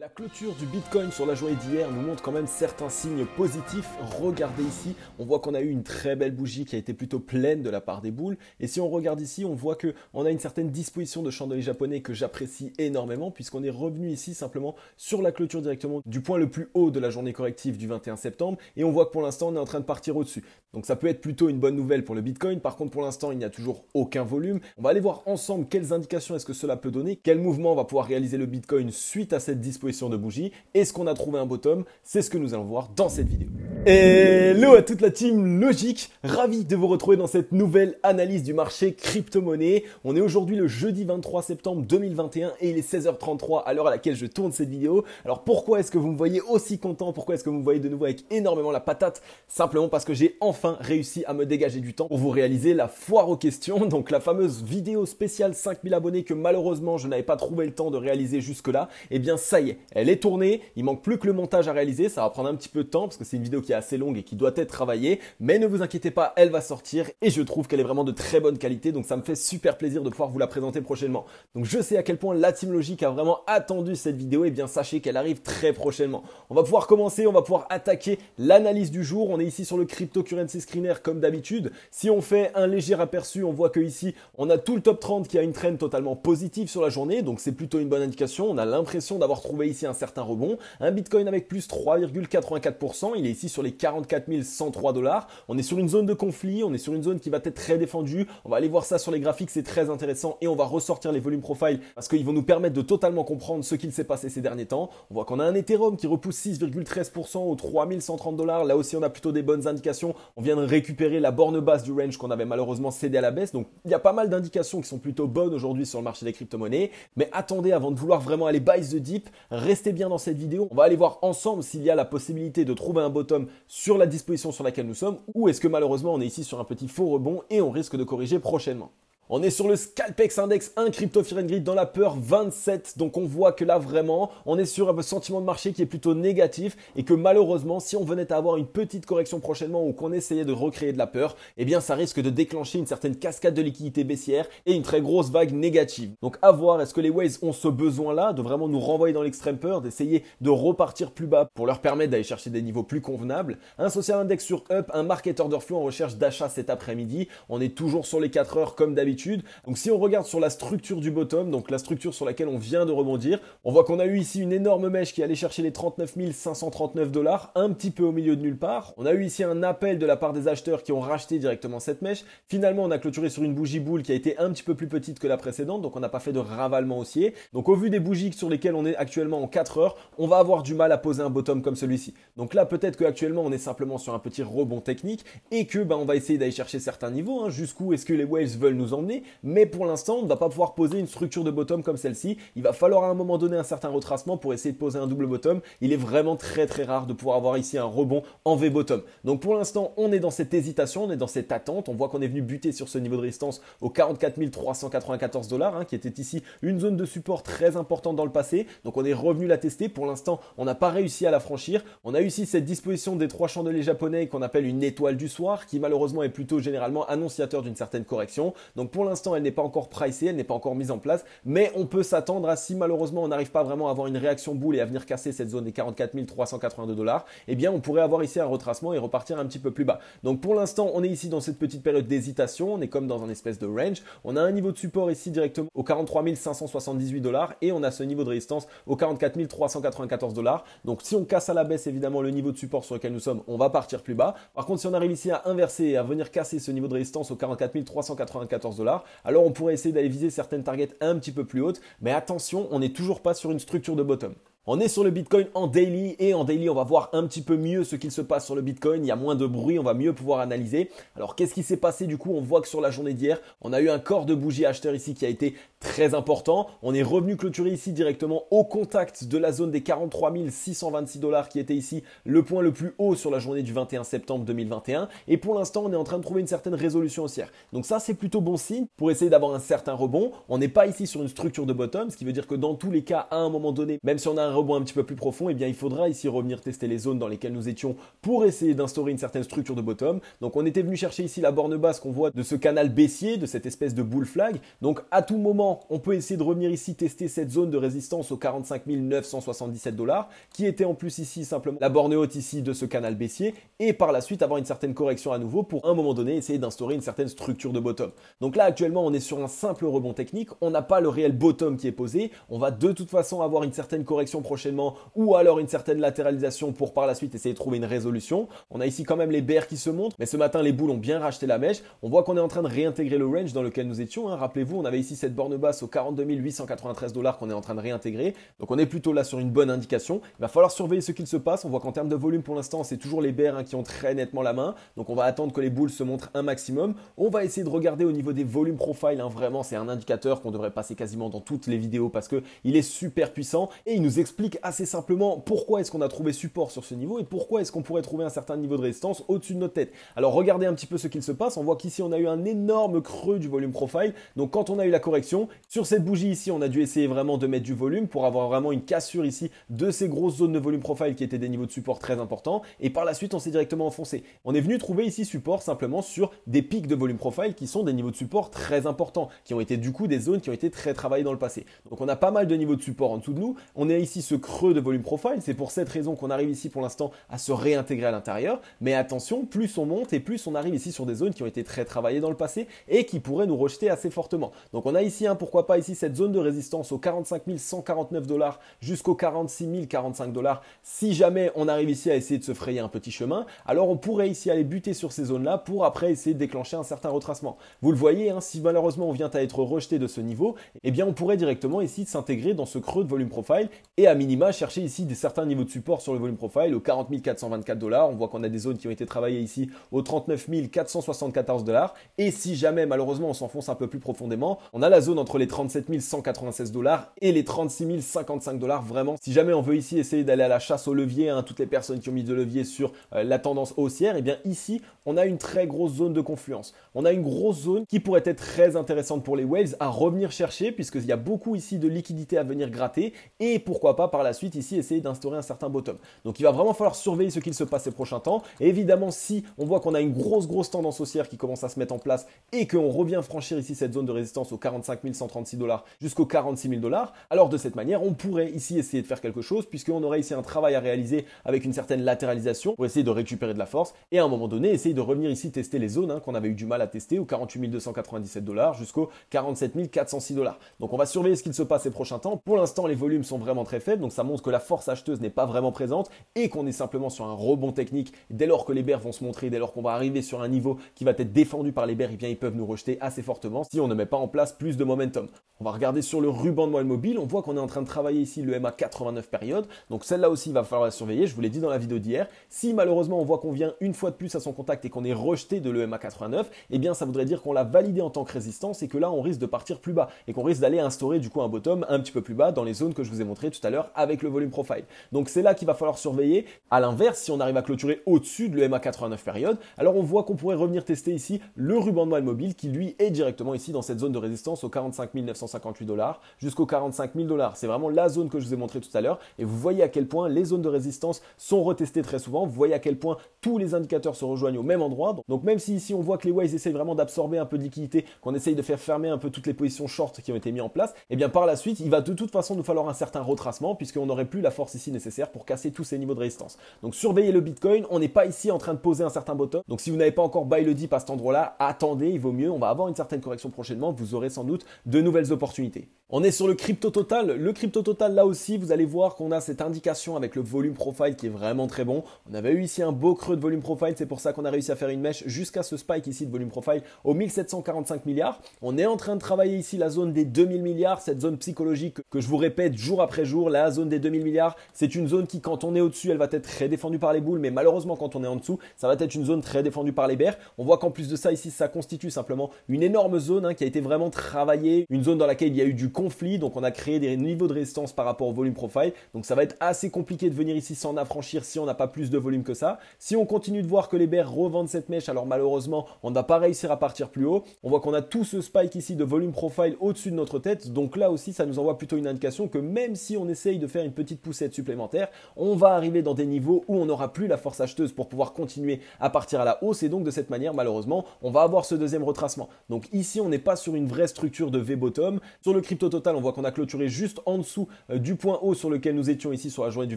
La clôture du Bitcoin sur la journée d'hier nous montre quand même certains signes positifs. Regardez ici, on voit qu'on a eu une très belle bougie qui a été plutôt pleine de la part des boules. Et si on regarde ici, on voit qu'on a une certaine disposition de chandelier japonais que j'apprécie énormément puisqu'on est revenu ici simplement sur la clôture directement du point le plus haut de la journée corrective du 21 septembre. Et on voit que pour l'instant, on est en train de partir au-dessus. Donc ça peut être plutôt une bonne nouvelle pour le Bitcoin. Par contre, pour l'instant, il n'y a toujours aucun volume. On va aller voir ensemble quelles indications est-ce que cela peut donner, quel mouvement va pouvoir réaliser le Bitcoin suite à cette disposition de bougie. Est-ce qu'on a trouvé un bottom? C'est ce que nous allons voir dans cette vidéo. Hello à toute la team Logic, ravi de vous retrouver dans cette nouvelle analyse du marché crypto-monnaie. On est aujourd'hui le jeudi 23 septembre 2021 et il est 16h33 à l'heure à laquelle je tourne cette vidéo. Alors pourquoi est-ce que vous me voyez aussi content? Pourquoi est-ce que vous me voyez de nouveau avec énormément la patate? Simplement parce que j'ai enfin réussi à me dégager du temps pour vous réaliser la foire aux questions. Donc la fameuse vidéo spéciale 5000 abonnés que malheureusement je n'avais pas trouvé le temps de réaliser jusque là. Et bien ça y est, elle est tournée, il manque plus que le montage à réaliser, ça va prendre un petit peu de temps parce que c'est une vidéo qui est assez longue et qui doit être travaillée, mais ne vous inquiétez pas, elle va sortir et je trouve qu'elle est vraiment de très bonne qualité, donc ça me fait super plaisir de pouvoir vous la présenter prochainement. Donc je sais à quel point la team Logic a vraiment attendu cette vidéo, et bien sachez qu'elle arrive très prochainement. On va pouvoir commencer, on va pouvoir attaquer l'analyse du jour. On est ici sur le Cryptocurrency Screener comme d'habitude. Si on fait un léger aperçu, on voit que ici on a tout le top 30 qui a une trend totalement positive sur la journée, donc c'est plutôt une bonne indication. On a l'impression d'avoir trouvé ici un certain rebond, un Bitcoin avec plus 3,84%, il est ici sur les 44 103 $. On est sur une zone de conflit, on est sur une zone qui va être très défendue. On va aller voir ça sur les graphiques, c'est très intéressant et on va ressortir les volume profiles parce qu'ils vont nous permettre de totalement comprendre ce qu'il s'est passé ces derniers temps. On voit qu'on a un Ethereum qui repousse 6,13% aux 3130 $. Là aussi, on a plutôt des bonnes indications. On vient de récupérer la borne basse du range qu'on avait malheureusement cédé à la baisse. Donc, il y a pas mal d'indications qui sont plutôt bonnes aujourd'hui sur le marché des crypto-monnaies. Mais attendez, avant de vouloir vraiment aller buy the dip, restez bien dans cette vidéo. On va aller voir ensemble s'il y a la possibilité de trouver un bottom sur la disposition sur laquelle nous sommes ou est-ce que malheureusement on est ici sur un petit faux rebond et on risque de corriger prochainement. On est sur le Scalpex Index 1 Crypto Fear and Greed dans la peur 27. Donc on voit que là vraiment, on est sur un sentiment de marché qui est plutôt négatif et que malheureusement, si on venait à avoir une petite correction prochainement ou qu'on essayait de recréer de la peur, eh bien ça risque de déclencher une certaine cascade de liquidité baissière et une très grosse vague négative. Donc à voir, est-ce que les Waves ont ce besoin-là de vraiment nous renvoyer dans l'extrême peur, d'essayer de repartir plus bas pour leur permettre d'aller chercher des niveaux plus convenables. Un Social Index sur Up, un Market Order Flow en recherche d'achat cet après-midi. On est toujours sur les 4 heures comme d'habitude. Donc si on regarde sur la structure du bottom, donc la structure sur laquelle on vient de rebondir, on voit qu'on a eu ici une énorme mèche qui allait chercher les 39 539 $, un petit peu au milieu de nulle part. On a eu ici un appel de la part des acheteurs qui ont racheté directement cette mèche. Finalement, on a clôturé sur une bougie boule qui a été un petit peu plus petite que la précédente, donc on n'a pas fait de ravalement haussier. Donc au vu des bougies sur lesquelles on est actuellement en 4 heures, on va avoir du mal à poser un bottom comme celui-ci. Donc là, peut-être qu'actuellement, on est simplement sur un petit rebond technique et que on va essayer d'aller chercher certains niveaux. Jusqu'où est-ce que les waves veulent nous emmener? Mais pour l'instant, on ne va pas pouvoir poser une structure de bottom comme celle-ci. Il va falloir à un moment donné un certain retracement pour essayer de poser un double bottom. Il est vraiment très très rare de pouvoir avoir ici un rebond en V-bottom. Donc pour l'instant, on est dans cette hésitation, on est dans cette attente. On voit qu'on est venu buter sur ce niveau de résistance aux 44 394 $, qui était ici une zone de support très importante dans le passé. Donc on est revenu la tester. Pour l'instant, on n'a pas réussi à la franchir. On a eu ici cette disposition des 3 chandeliers japonais qu'on appelle une étoile du soir, qui malheureusement est plutôt généralement annonciateur d'une certaine correction. Donc pour l'instant, elle n'est pas encore pricée, elle n'est pas encore mise en place, mais on peut s'attendre à, si malheureusement on n'arrive pas vraiment à avoir une réaction boule et à venir casser cette zone des 44 382 $, eh bien on pourrait avoir ici un retracement et repartir un petit peu plus bas. Donc pour l'instant, on est ici dans cette petite période d'hésitation, on est comme dans un espèce de range. On a un niveau de support ici directement aux 43 578 $ et on a ce niveau de résistance aux 44 394 $. Donc si on casse à la baisse évidemment le niveau de support sur lequel nous sommes, on va partir plus bas. Par contre, si on arrive ici à inverser et à venir casser ce niveau de résistance aux 44 394 $, alors on pourrait essayer d'aller viser certaines targets un petit peu plus hautes, mais attention, on n'est toujours pas sur une structure de bottom. On est sur le Bitcoin en daily et en daily, on va voir un petit peu mieux ce qu'il se passe sur le Bitcoin. Il y a moins de bruit, on va mieux pouvoir analyser. Alors, qu'est-ce qui s'est passé du coup? On voit que sur la journée d'hier, on a eu un corps de bougie acheteur ici qui a été très important. On est revenu clôturer ici directement au contact de la zone des 43 626 $ qui était ici le point le plus haut sur la journée du 21 septembre 2021. Et pour l'instant, on est en train de trouver une certaine résolution haussière. Donc ça, c'est plutôt bon signe pour essayer d'avoir un certain rebond. On n'est pas ici sur une structure de bottom, ce qui veut dire que dans tous les cas, à un moment donné, même si on a un rebond un petit peu plus profond, eh bien il faudra ici revenir tester les zones dans lesquelles nous étions pour essayer d'instaurer une certaine structure de bottom. Donc on était venu chercher ici la borne basse qu'on voit de ce canal baissier, de cette espèce de bull flag. Donc à tout moment, on peut essayer de revenir ici tester cette zone de résistance aux 45 977 $, qui était en plus ici simplement la borne haute ici de ce canal baissier, et par la suite avoir une certaine correction à nouveau pour à un moment donné essayer d'instaurer une certaine structure de bottom. Donc là actuellement on est sur un simple rebond technique, on n'a pas le réel bottom qui est posé, on va de toute façon avoir une certaine correction prochainement ou alors une certaine latéralisation pour par la suite essayer de trouver une résolution. On a ici quand même les bears qui se montrent, mais ce matin les bulls ont bien racheté la mèche. On voit qu'on est en train de réintégrer le range dans lequel nous étions. Rappelez-vous, on avait ici cette borne basse aux 42 893 $ qu'on est en train de réintégrer. Donc on est plutôt là sur une bonne indication. Il va falloir surveiller ce qu'il se passe. On voit qu'en termes de volume pour l'instant, c'est toujours les bears qui ont très nettement la main. Donc on va attendre que les bulls se montrent un maximum. On va essayer de regarder au niveau des volumes profile. Vraiment, c'est un indicateur qu'on devrait passer quasiment dans toutes les vidéos parce que il est super puissant et il nous explique assez simplement pourquoi est-ce qu'on a trouvé support sur ce niveau et pourquoi est-ce qu'on pourrait trouver un certain niveau de résistance au-dessus de notre tête. Alors regardez un petit peu ce qu'il se passe. On voit qu'ici on a eu un énorme creux du volume profile. Donc quand on a eu la correction, sur cette bougie ici, on a dû essayer vraiment de mettre du volume pour avoir vraiment une cassure ici de ces grosses zones de volume profile qui étaient des niveaux de support très importants. Et par la suite, on s'est directement enfoncé. On est venu trouver ici support simplement sur des pics de volume profile qui sont des niveaux de support très importants, qui ont été du coup des zones qui ont été très travaillées dans le passé. Donc on a pas mal de niveaux de support en dessous de nous. On a ici ce creux de volume profile. C'est pour cette raison qu'on arrive ici pour l'instant à se réintégrer à l'intérieur. Mais attention, plus on monte et plus on arrive ici sur des zones qui ont été très travaillées dans le passé et qui pourraient nous rejeter assez fortement. Donc on a ici, pourquoi pas ici cette zone de résistance aux 45 149 $ jusqu'aux 46 045 $. Si jamais on arrive ici à essayer de se frayer un petit chemin, alors on pourrait ici aller buter sur ces zones-là pour après essayer de déclencher un certain retracement. Vous le voyez, si malheureusement on vient à être rejeté de ce niveau, eh bien on pourrait directement ici s'intégrer dans ce creux de volume profile et à minima chercher ici certains niveaux de support sur le volume profile aux 40 424 $. On voit qu'on a des zones qui ont été travaillées ici aux 39 474 $. Et si jamais malheureusement on s'enfonce un peu plus profondément, on a la zone entre les 37 196 $ et les 36 055 $. Vraiment, si jamais on veut ici essayer d'aller à la chasse au levier, toutes les personnes qui ont mis de levier sur la tendance haussière, eh bien ici, on a une très grosse zone de confluence. On a une grosse zone qui pourrait être très intéressante pour les waves à revenir chercher puisqu'il y a beaucoup ici de liquidités à venir gratter et pourquoi pas par la suite ici essayer d'instaurer un certain bottom. Donc il va vraiment falloir surveiller ce qu'il se passe ces prochains temps. Et évidemment, si on voit qu'on a une grosse tendance haussière qui commence à se mettre en place et qu'on revient franchir ici cette zone de résistance aux 45 136 $ jusqu'aux 46 000 $, alors de cette manière, on pourrait ici essayer de faire quelque chose puisqu'on aurait ici un travail à réaliser avec une certaine latéralisation pour essayer de récupérer de la force et à un moment donné, essayer de revenir ici tester les zones qu'on avait eu du mal à tester aux 48 297 $ jusqu'aux 47 406 $. Donc on va surveiller ce qu'il se passe ces prochains temps. Pour l'instant, les volumes sont vraiment très faibles, donc ça montre que la force acheteuse n'est pas vraiment présente et qu'on est simplement sur un rebond technique. Dès lors que les bears vont se montrer, dès lors qu'on va arriver sur un niveau qui va être défendu par les bears, eh bien ils peuvent nous rejeter assez fortement si on ne met pas en place plus de momentum. On va regarder sur le ruban de moelle mobile, on voit qu'on est en train de travailler ici le MA 89 période, donc celle-là aussi il va falloir la surveiller, je vous l'ai dit dans la vidéo d'hier. Si malheureusement on voit qu'on vient une fois de plus à son contact et qu'on est rejeté de l'EMA 89, eh bien ça voudrait dire qu'on l'a validé en tant que résistance et que là on risque de partir plus bas et qu'on risque d'aller instaurer du coup un bottom un petit peu plus bas dans les zones que je vous ai montré tout à l'heure avec le volume profile. Donc c'est là qu'il va falloir surveiller. À l'inverse, si on arrive à clôturer au-dessus de l'EMA 89 période, alors on voit qu'on pourrait revenir tester ici le ruban de moelle mobile qui lui est directement ici dans cette zone de résistance aux 45 958 $ jusqu'aux 45 000 $. C'est vraiment la zone que je vous ai montré tout à l'heure et vous voyez à quel point les zones de résistance sont retestées très souvent. Vous voyez à quel point tous les indicateurs se rejoignent au même endroit. Donc même si ici on voit que les waves essayent vraiment d'absorber un peu de liquidité, qu'on essaye de faire fermer un peu toutes les positions short qui ont été mises en place, et bien par la suite il va de toute façon nous falloir un certain retracement puisqu'on n'aurait plus la force ici nécessaire pour casser tous ces niveaux de résistance. Donc surveillez le Bitcoin, on n'est pas ici en train de poser un certain bottom. Donc si vous n'avez pas encore buy le dip à cet endroit-là, attendez, il vaut mieux, on va avoir une certaine correction prochainement, vous aurez sans doute de nouvelles opportunités. On est sur le crypto total. Le crypto total, là aussi, vous allez voir qu'on a cette indication avec le volume profile qui est vraiment très bon. On avait eu ici un beau creux de volume profile, c'est pour ça qu'on a réussi à faire une mèche jusqu'à ce spike ici de volume profile aux 1745 milliards. On est en train de travailler ici la zone des 2000 milliards, cette zone psychologique que je vous répète jour après jour. La zone des 2000 milliards, c'est une zone qui, quand on est au-dessus, elle va être très défendue par les bulls, mais malheureusement, quand on est en dessous, ça va être une zone très défendue par les bears. On voit qu'en plus de ça, ici, ça constitue simplement une énorme zone qui a été vraiment travaillée, une zone dans laquelle il y a eu du conflit, donc on a créé des niveaux de résistance par rapport au volume profile, donc ça va être assez compliqué de venir ici s'en affranchir si on n'a pas plus de volume que ça. Si on continue de voir que les bears revendent cette mèche, alors malheureusement on ne va pas réussir à partir plus haut. On voit qu'on a tout ce spike ici de volume profile au-dessus de notre tête, donc là aussi ça nous envoie plutôt une indication que même si on essaye de faire une petite poussette supplémentaire, on va arriver dans des niveaux où on n'aura plus la force acheteuse pour pouvoir continuer à partir à la hausse, et donc de cette manière malheureusement on va avoir ce deuxième retracement. Donc ici on n'est pas sur une vraie structure de V-bottom. Sur le crypto total on voit qu'on a clôturé juste en dessous du point haut sur lequel nous étions ici sur la journée du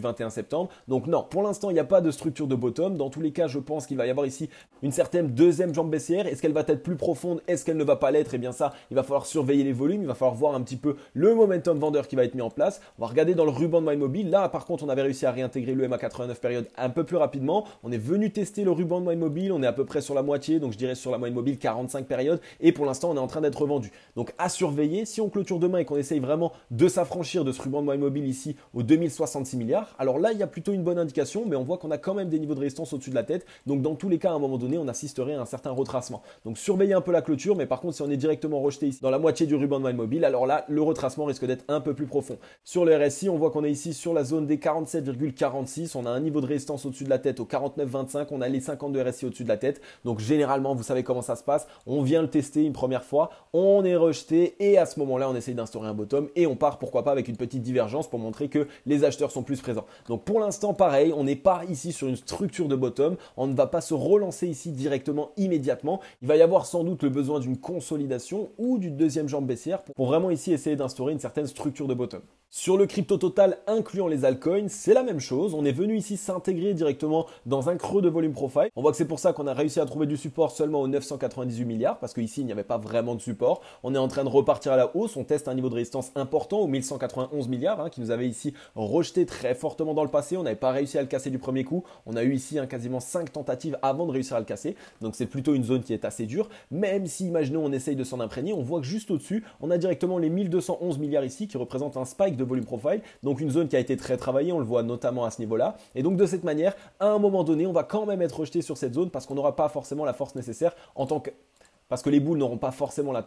21 septembre. Donc non, pour l'instant il n'y a pas de structure de bottom. Dans tous les cas je pense qu'il va y avoir ici une certaine deuxième jambe baissière. Est-ce qu'elle va être plus profonde? Est-ce qu'elle ne va pas l'être? Et bien ça, il va falloir surveiller les volumes, il va falloir voir un petit peu le momentum vendeur qui va être mis en place. On va regarder dans le ruban de MyMobile. Là par contre on avait réussi à réintégrer le MA89 période un peu plus rapidement. On est venu tester le ruban de MyMobile, on est à peu près sur la moitié, donc je dirais sur la MyMobile 45 périodes, et pour l'instant on est en train d'être vendu. Donc à surveiller, si on clôture demain et qu'on essaye vraiment de s'affranchir de ce ruban de MyMobile ici aux 2066 milliards, alors là il y a plutôt une bonne indication, mais on voit qu'on a quand même des niveaux de résistance au-dessus de la tête. Donc dans tous les cas à un moment donné on assisterait à un certain retracement. Donc surveillez un peu la clôture, mais par contre si on est directement rejeté ici dans la moitié du ruban de MyMobile, alors là le retracement risque d'être un peu plus profond. Sur le RSI on voit qu'on est ici sur la zone des 47,46, on a un niveau de résistance au-dessus de la tête au 49,25, on a les 52 RSI au-dessus de la tête. Donc généralement vous savez comment ça se passe, on vient le tester une première fois, on est rejeté et à ce moment-là on essaye d'instaurer un bottom et on part pourquoi pas avec une petite divergence pour montrer que les acheteurs sont plus présents. Donc pour l'instant pareil, on n'est pas ici sur une structure de bottom, on ne va pas se relancer ici directement immédiatement. Il va y avoir sans doute le besoin d'une consolidation ou d'une deuxième jambe baissière pour vraiment ici essayer d'instaurer une certaine structure de bottom. Sur le crypto total incluant les altcoins, c'est la même chose. On est venu ici s'intégrer directement dans un creux de volume profile. On voit que c'est pour ça qu'on a réussi à trouver du support seulement aux 998 milliards parce qu'ici il n'y avait pas vraiment de support. On est en train de repartir à la hausse. On teste un niveau de résistance important aux 1191 milliards qui nous avait ici rejeté très fortement dans le passé. On n'avait pas réussi à le casser du premier coup. On a eu ici quasiment 5 tentatives avant de réussir à le casser. Donc c'est plutôt une zone qui est assez dure. Même si, imaginons, on essaye de s'en imprégner, on voit que juste au-dessus, on a directement les 1211 milliards ici qui représentent un spike de volume profile, donc une zone qui a été très travaillée, on le voit notamment à ce niveau-là, et donc de cette manière, à un moment donné, on va quand même être rejeté sur cette zone parce qu'on n'aura pas forcément la force nécessaire parce que les boules n'auront pas forcément la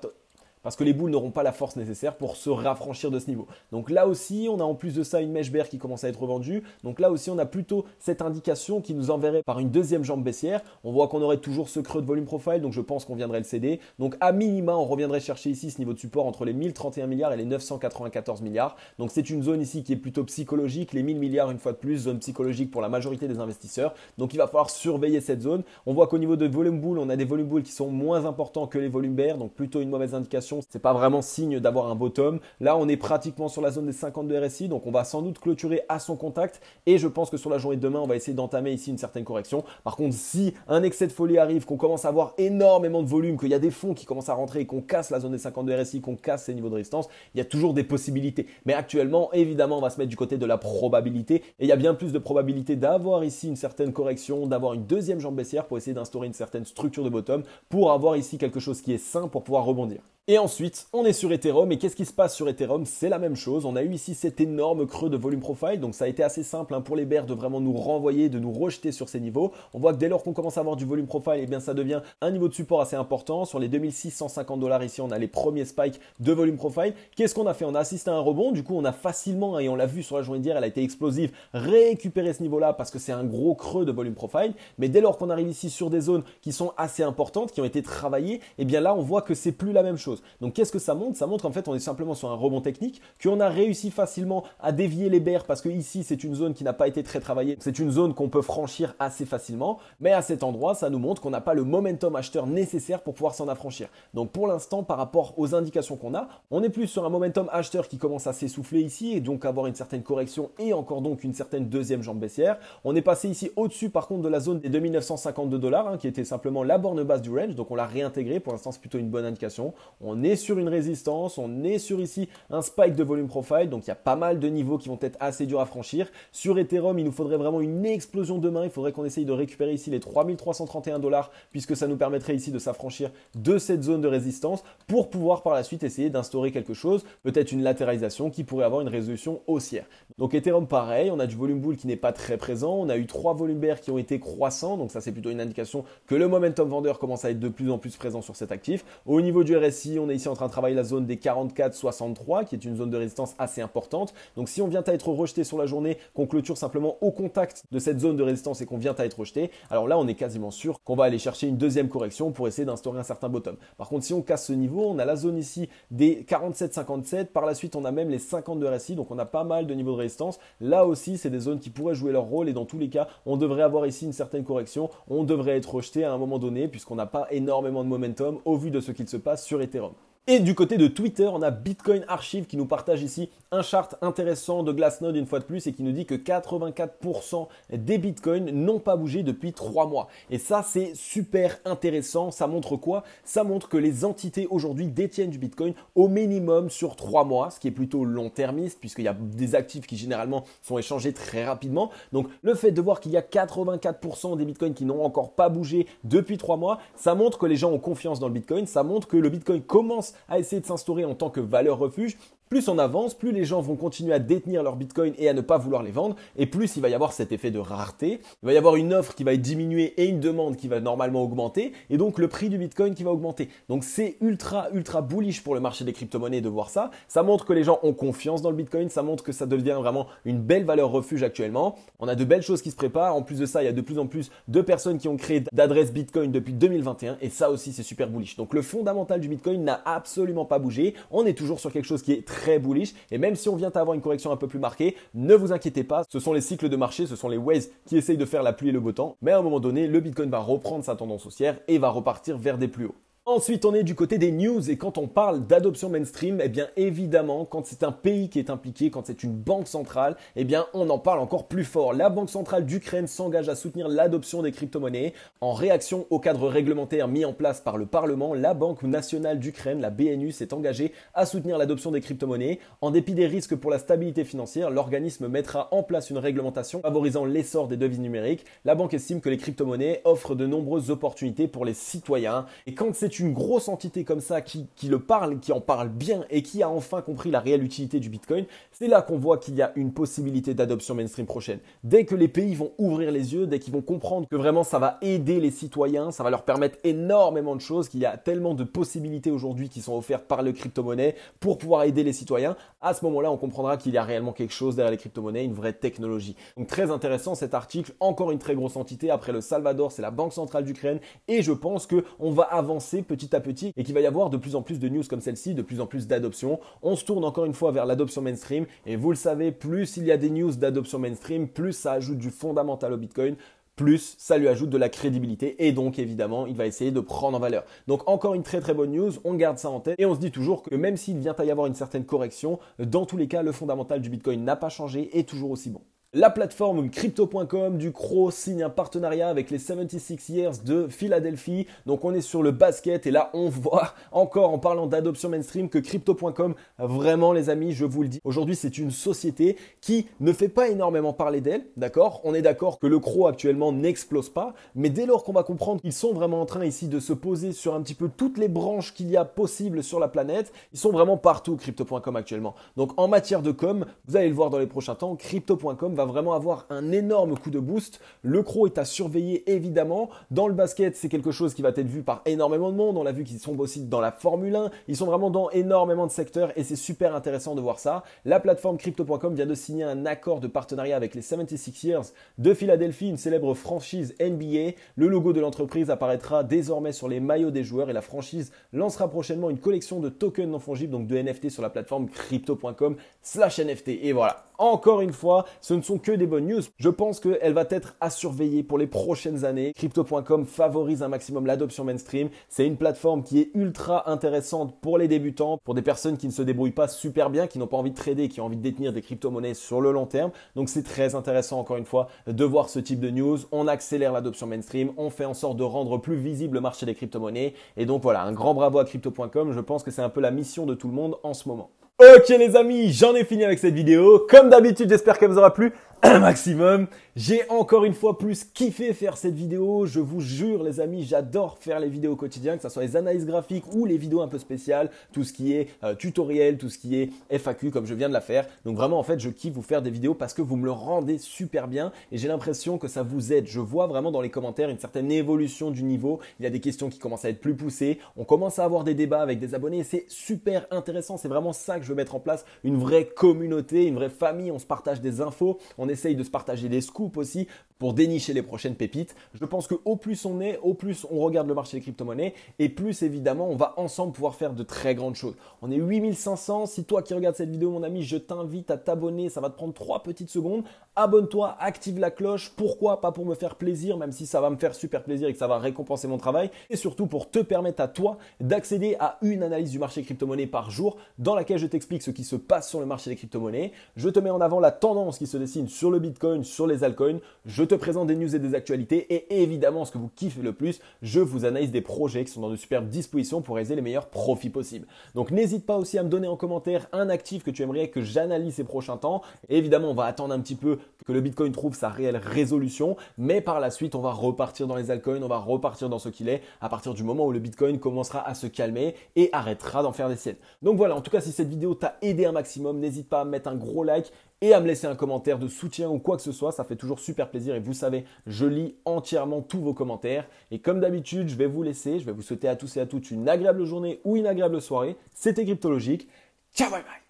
force nécessaire pour se raffranchir de ce niveau. Donc là aussi, on a en plus de ça une mèche bear qui commence à être vendue. Donc là aussi, on a plutôt cette indication qui nous enverrait par une deuxième jambe baissière. On voit qu'on aurait toujours ce creux de volume profile, donc je pense qu'on viendrait le céder. Donc à minima, on reviendrait chercher ici ce niveau de support entre les 1031 milliards et les 994 milliards. Donc c'est une zone ici qui est plutôt psychologique. Les 1000 milliards, une fois de plus, zone psychologique pour la majorité des investisseurs. Donc il va falloir surveiller cette zone. On voit qu'au niveau de volume bull, on a des volume bulls qui sont moins importants que les volumes bear, donc plutôt une mauvaise indication. C'est pas vraiment signe d'avoir un bottom. Là, on est pratiquement sur la zone des 52 RSI, donc on va sans doute clôturer à son contact. Et je pense que sur la journée de demain, on va essayer d'entamer ici une certaine correction. Par contre, si un excès de folie arrive, qu'on commence à avoir énormément de volume, qu'il y a des fonds qui commencent à rentrer et qu'on casse la zone des 52 RSI, qu'on casse ces niveaux de résistance, il y a toujours des possibilités. Mais actuellement, évidemment, on va se mettre du côté de la probabilité. Et il y a bien plus de probabilité d'avoir ici une certaine correction, d'avoir une deuxième jambe baissière pour essayer d'instaurer une certaine structure de bottom, pour avoir ici quelque chose qui est sain pour pouvoir rebondir. Et ensuite, on est sur Ethereum, et qu'est-ce qui se passe sur Ethereum? C'est la même chose, on a eu ici cet énorme creux de volume profile, donc ça a été assez simple pour les bears de vraiment nous renvoyer, de nous rejeter sur ces niveaux. On voit que dès lors qu'on commence à avoir du volume profile, eh bien ça devient un niveau de support assez important. Sur les 2650 $ ici, on a les premiers spikes de volume profile. Qu'est-ce qu'on a fait? On a assisté à un rebond, du coup on a facilement, et on l'a vu sur la journée d'hier, elle a été explosive, récupérer ce niveau-là parce que c'est un gros creux de volume profile. Mais dès lors qu'on arrive ici sur des zones qui sont assez importantes, qui ont été travaillées, eh bien là on voit que c'est plus la même chose. Donc qu'est-ce que ça montre? Ça montre qu'en fait on est simplement sur un rebond technique, qu'on a réussi facilement à dévier les bears parce que ici c'est une zone qui n'a pas été très travaillée, c'est une zone qu'on peut franchir assez facilement, mais à cet endroit ça nous montre qu'on n'a pas le momentum acheteur nécessaire pour pouvoir s'en affranchir. Donc pour l'instant par rapport aux indications qu'on a, on est plus sur un momentum acheteur qui commence à s'essouffler ici et donc avoir une certaine correction et encore donc une certaine deuxième jambe baissière. On est passé ici au-dessus par contre de la zone des 2952 $ qui était simplement la borne basse du range, donc on l'a réintégré, pour l'instant c'est plutôt une bonne indication. On est sur une résistance, on est sur ici un spike de volume profile, donc il y a pas mal de niveaux qui vont être assez durs à franchir. Sur Ethereum, il nous faudrait vraiment une explosion demain, il faudrait qu'on essaye de récupérer ici les 3331 $ puisque ça nous permettrait ici de s'affranchir de cette zone de résistance pour pouvoir par la suite essayer d'instaurer quelque chose, peut-être une latéralisation qui pourrait avoir une résolution haussière. Donc Ethereum pareil, on a du volume bull qui n'est pas très présent, on a eu 3 volumes bear qui ont été croissants, donc ça c'est plutôt une indication que le momentum vendeur commence à être de plus en plus présent sur cet actif. Au niveau du RSI, ici, on est ici en train de travailler la zone des 44,63 qui est une zone de résistance assez importante. Donc si on vient à être rejeté sur la journée, qu'on clôture simplement au contact de cette zone de résistance et qu'on vient à être rejeté, alors là on est quasiment sûr qu'on va aller chercher une deuxième correction pour essayer d'instaurer un certain bottom. Par contre, si on casse ce niveau, on a la zone ici des 47,57, par la suite on a même les 50 de RSI, donc on a pas mal de niveaux de résistance. Là aussi, c'est des zones qui pourraient jouer leur rôle et dans tous les cas, on devrait avoir ici une certaine correction, on devrait être rejeté à un moment donné puisqu'on n'a pas énormément de momentum au vu de ce qu'il se passe sur Ethereum. Et du côté de Twitter, on a Bitcoin Archive qui nous partage ici un chart intéressant de Glassnode une fois de plus et qui nous dit que 84% des Bitcoins n'ont pas bougé depuis 3 mois. Et ça, c'est super intéressant. Ça montre quoi? Ça montre que les entités aujourd'hui détiennent du Bitcoin au minimum sur 3 mois, ce qui est plutôt long-termiste puisqu'il y a des actifs qui généralement sont échangés très rapidement. Donc le fait de voir qu'il y a 84% des Bitcoins qui n'ont encore pas bougé depuis 3 mois, ça montre que les gens ont confiance dans le Bitcoin. Ça montre que le Bitcoin commence à essayer de s'instaurer en tant que valeur refuge. Plus on avance, plus les gens vont continuer à détenir leur Bitcoin et à ne pas vouloir les vendre, et plus il va y avoir cet effet de rareté, il va y avoir une offre qui va diminuer et une demande qui va normalement augmenter, et donc le prix du Bitcoin qui va augmenter. Donc c'est ultra bullish pour le marché des crypto-monnaies de voir ça. Ça montre que les gens ont confiance dans le Bitcoin, ça montre que ça devient vraiment une belle valeur refuge actuellement. On a de belles choses qui se préparent. En plus de ça, il y a de plus en plus de personnes qui ont créé d'adresses Bitcoin depuis 2021, et ça aussi c'est super bullish. Donc le fondamental du Bitcoin n'a absolument pas bougé. On est toujours sur quelque chose qui est très bullish, et même si on vient à avoir une correction un peu plus marquée, ne vous inquiétez pas, ce sont les cycles de marché, ce sont les waves qui essayent de faire la pluie et le beau temps, mais à un moment donné, le Bitcoin va reprendre sa tendance haussière et va repartir vers des plus hauts. Ensuite, on est du côté des news et quand on parle d'adoption mainstream, eh bien évidemment, quand c'est un pays qui est impliqué, quand c'est une banque centrale, eh bien on en parle encore plus fort. La Banque centrale d'Ukraine s'engage à soutenir l'adoption des crypto-monnaies. En réaction au cadre réglementaire mis en place par le Parlement, la Banque nationale d'Ukraine, la BNU, s'est engagée à soutenir l'adoption des crypto-monnaies. En dépit des risques pour la stabilité financière, l'organisme mettra en place une réglementation favorisant l'essor des devises numériques. La banque estime que les crypto-monnaies offrent de nombreuses opportunités pour les citoyens. Et quand c'est une grosse entité comme ça qui le parle, qui en parle bien et qui a enfin compris la réelle utilité du Bitcoin, c'est là qu'on voit qu'il y a une possibilité d'adoption mainstream prochaine. Dès que les pays vont ouvrir les yeux, dès qu'ils vont comprendre que vraiment ça va aider les citoyens, ça va leur permettre énormément de choses, qu'il y a tellement de possibilités aujourd'hui qui sont offertes par le crypto-monnaie pour pouvoir aider les citoyens, à ce moment-là on comprendra qu'il y a réellement quelque chose derrière les crypto-monnaies, une vraie technologie. Donc très intéressant cet article, encore une très grosse entité, après le Salvador c'est la Banque centrale d'Ukraine et je pense qu'on va avancer petit à petit et qu'il va y avoir de plus en plus de news comme celle-ci, de plus en plus d'adoption. On se tourne encore une fois vers l'adoption mainstream et vous le savez, plus il y a des news d'adoption mainstream, plus ça ajoute du fondamental au Bitcoin, plus ça lui ajoute de la crédibilité et donc évidemment il va essayer de prendre en valeur. Donc encore une très bonne news, on garde ça en tête et on se dit toujours que même s'il vient à y avoir une certaine correction, dans tous les cas le fondamental du Bitcoin n'a pas changé et est toujours aussi bon. La plateforme Crypto.com du CRO signe un partenariat avec les 76 Years de Philadelphie. Donc on est sur le basket et là on voit encore en parlant d'adoption mainstream que Crypto.com, vraiment les amis, je vous le dis, aujourd'hui c'est une société qui ne fait pas énormément parler d'elle, d'accord? On est d'accord que le CRO actuellement n'explose pas, mais dès lors qu'on va comprendre qu'ils sont vraiment en train ici de se poser sur un petit peu toutes les branches qu'il y a possibles sur la planète, ils sont vraiment partout Crypto.com actuellement. Donc en matière de com, vous allez le voir dans les prochains temps, Crypto.com va vraiment avoir un énorme coup de boost. Le CRO est à surveiller évidemment. Dans le basket, c'est quelque chose qui va être vu par énormément de monde. On l'a vu qu'ils sont aussi dans la Formule 1. Ils sont vraiment dans énormément de secteurs et c'est super intéressant de voir ça. La plateforme Crypto.com vient de signer un accord de partenariat avec les 76 Years de Philadelphie, une célèbre franchise NBA. Le logo de l'entreprise apparaîtra désormais sur les maillots des joueurs et la franchise lancera prochainement une collection de tokens non fongibles, donc de NFT sur la plateforme Crypto.com/NFT. Et voilà. Encore une fois, ce ne sont que des bonnes news. Je pense qu'elle va être à surveiller pour les prochaines années. Crypto.com favorise un maximum l'adoption mainstream. C'est une plateforme qui est ultra intéressante pour les débutants, pour des personnes qui ne se débrouillent pas super bien, qui n'ont pas envie de trader, qui ont envie de détenir des crypto-monnaies sur le long terme. Donc c'est très intéressant encore une fois de voir ce type de news. On accélère l'adoption mainstream, on fait en sorte de rendre plus visible le marché des crypto-monnaies. Et donc voilà, un grand bravo à Crypto.com. Je pense que c'est un peu la mission de tout le monde en ce moment. Ok les amis, j'en ai fini avec cette vidéo. Comme d'habitude, j'espère qu'elle vous aura plu. un maximum. J'ai encore une fois plus kiffé faire cette vidéo. Je vous jure les amis, j'adore faire les vidéos au quotidien, que ce soit les analyses graphiques ou les vidéos un peu spéciales, tout ce qui est tutoriel, tout ce qui est FAQ comme je viens de la faire. Donc vraiment en fait je kiffe vous faire des vidéos parce que vous me le rendez super bien et j'ai l'impression que ça vous aide. Je vois vraiment dans les commentaires une certaine évolution du niveau. Il y a des questions qui commencent à être plus poussées. On commence à avoir des débats avec des abonnés et c'est super intéressant. C'est vraiment ça que je veux mettre en place. Une vraie communauté, une vraie famille. On se partage des infos. On essaye de se partager des scoops aussi pour dénicher les prochaines pépites. Je pense que au plus on est, au plus on regarde le marché des crypto-monnaies et plus évidemment on va ensemble pouvoir faire de très grandes choses. On est 8500. Si toi qui regardes cette vidéo mon ami, je t'invite à t'abonner. Ça va te prendre 3 petites secondes. Abonne-toi, active la cloche. Pourquoi? Pas pour me faire plaisir, même si ça va me faire super plaisir et que ça va récompenser mon travail. Et surtout pour te permettre à toi d'accéder à une analyse du marché crypto-monnaie par jour dans laquelle je t'explique ce qui se passe sur le marché des crypto-monnaies. Je te mets en avant la tendance qui se dessine sur le Bitcoin, sur les altcoins. Je te présente des news et des actualités et évidemment ce que vous kiffez le plus, je vous analyse des projets qui sont dans de superbes dispositions pour réaliser les meilleurs profits possibles. Donc n'hésite pas aussi à me donner en commentaire un actif que tu aimerais que j'analyse ces prochains temps. Et évidemment, on va attendre un petit peu que le Bitcoin trouve sa réelle résolution, mais par la suite, on va repartir dans les altcoins, on va repartir dans ce qu'il est à partir du moment où le Bitcoin commencera à se calmer et arrêtera d'en faire des siennes. Donc voilà, en tout cas, si cette vidéo t'a aidé un maximum, n'hésite pas à mettre un gros like et à me laisser un commentaire de soutien ou quoi que ce soit, ça fait toujours super plaisir et vous savez, je lis entièrement tous vos commentaires et comme d'habitude, je vais vous laisser, je vais vous souhaiter à tous et à toutes une agréable journée ou une agréable soirée. C'était Cryptologique. Ciao, bye bye.